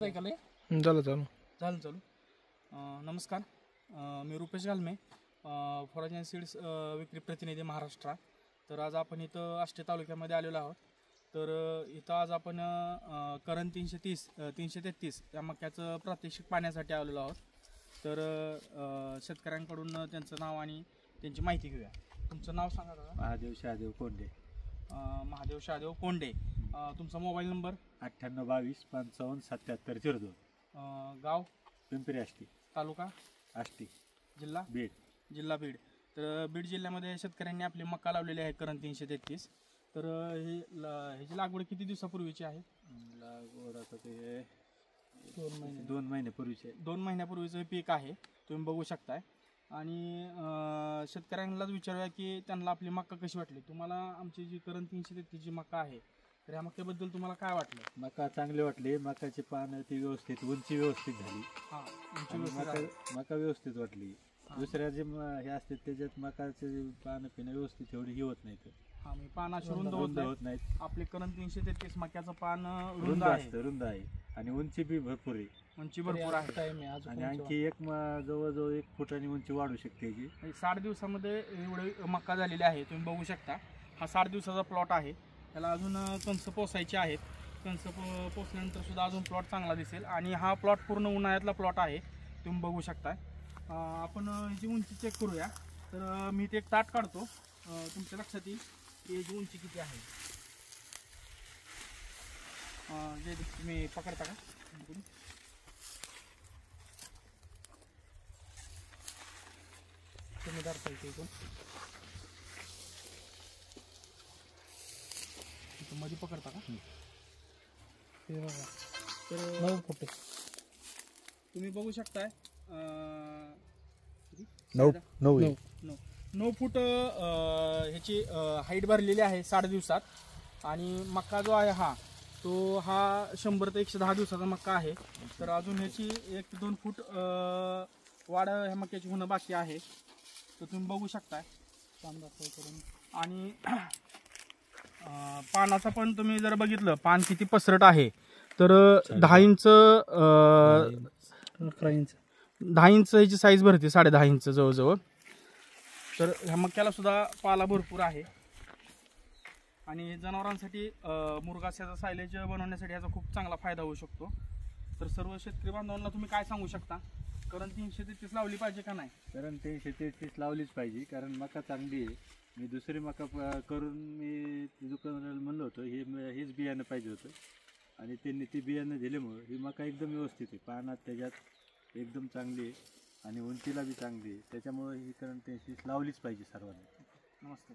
झालं चालू नमस्कार, मी रुपेश गालमे, फॉरेन सीड्स विक्री प्रतिनिधी महाराष्ट्र। तर आज आपण इथं आष्टे तालुक्यामध्ये आलेलो आहोत। तर इथं आज आपण करण 333 या मक्याचं प्रात्यक्षिक पाहण्यासाठी आलेलो आहोत। तर शेतकऱ्यांकडून त्यांचं नाव आणि त्यांची माहिती घेऊया। तुमचं नाव सांगा दादा? महादेव शहादेव कोंडे। महादेव शहादेव कोंडे। तुमचा मोबाईल नंबर? 9822 55 77 02। गाव? पिंपरी आष्टी, तालुका आष्टी, जिल्हा बीड। बीड। तर बीड जिल्ह्यामध्ये शेतकऱ्यांनी आपली मका लावलेली आहे करण 333। तर ह्याची लागवड किती दिवसापूर्वीची आहे? लागवड आता ते 2 महिन्यापूर्वीचे 2 महिन्यापूर्वीचं पीक आहे, तुम्ही बघू शकताय। आणि शेतकऱ्यांनाच विचारूया की त्यांना आपली मका कशी वाटली। तुम्हाला आमची जी करण 333 जी मका आहे, तर या मक्याबद्दल तुम्हाला काय वाटलं? मका चांगली वाटली, मकाचे पानं ती व्यवस्थित, उंची व्यवस्थित झाली। मका व्यवस्थित वाटली। दुसऱ्या जे हे असते त्याच्यात मकाचे पानं पिणं व्यवस्थित एवढी ही होत नाहीत। मी पानाशी रुंद होत नाहीत। आपले करण 333 मक्याचं पान रुंद आहे आणि उंची बी भरपूर आहे। उंची भरपूर आहे आणि आणखी एक जवळजवळ 1 फुटानी उंची वाढू शकते जी। 60 दिवसामध्ये एवढे मका झालेली आहे, तुम्ही बघू शकता। हा 60 दिवसाचा प्लॉट आहे। त्याला अजून कणसं पोसायचे आहेत। कणसं पोसल्यानंतर सुद्धा अजून प्लॉट चांगला दिसेल। आणि हा प्लॉट पूर्ण उन्हाळ्यातला प्लॉट आहे, तुम्ही बघू शकताय। आपण ह्याची उंची चेक करूया। तर मी ते एक ताट काढतो, तुमच्या लक्षात येईल की याची उंची किती आहे। जे तुम्ही पकडता का? तुम्ही धरता इथे इथून मध्ये पकडता का? हे बघा, तर 9 फूट तुम्ही बघू शकताय। 9 फूट ह्याची हाईट भरलेली आहे 60 दिवसात। आणि मक्का जो आहे हा 100 ते 110 दिवसाचा मक्का आहे। तर अजून ह्याची 1 ते 2 फूट वाढ ह्या मक्याची होणं बाकी आहे। तर तुम्ही बघू शकताय करून। आणि पानाचा पण तुम्ही जर बघितलं, पान किती पसरट आहे। तर 10 इंच 10 इंच ह्याची साईज भरते, 10.5 इंच जवळजवळ। तर ह्या मक्याला सुद्धा पाला भरपूर आहे। आणि जनावरांसाठी मुरघासाचा सायलेज बनवण्यासाठी याचा खूप चांगला फायदा होऊ शकतो। तर सर्व शेतकरी बांधवांना तुम्ही काय सांगू शकता? करण 333 लावली पाहिजे का नाही? करण 333 लावलीच पाहिजे, कारण मका चांगली आहे। मी दुसरी मका करून मी दुकानदाराला म्हणलं होतं हेच बियाणं पाहिजे होतं, आणि त्यांनी ती बियाणं दिल्यामुळं ही मका एकदम व्यवस्थित आहे। पानात त्याच्यात एकदम चांगली आहे आणि उंचीला बी चांगली आहे। त्याच्यामुळे ही करण 333 लावलीच पाहिजे सर्वांनी। नमस्ते।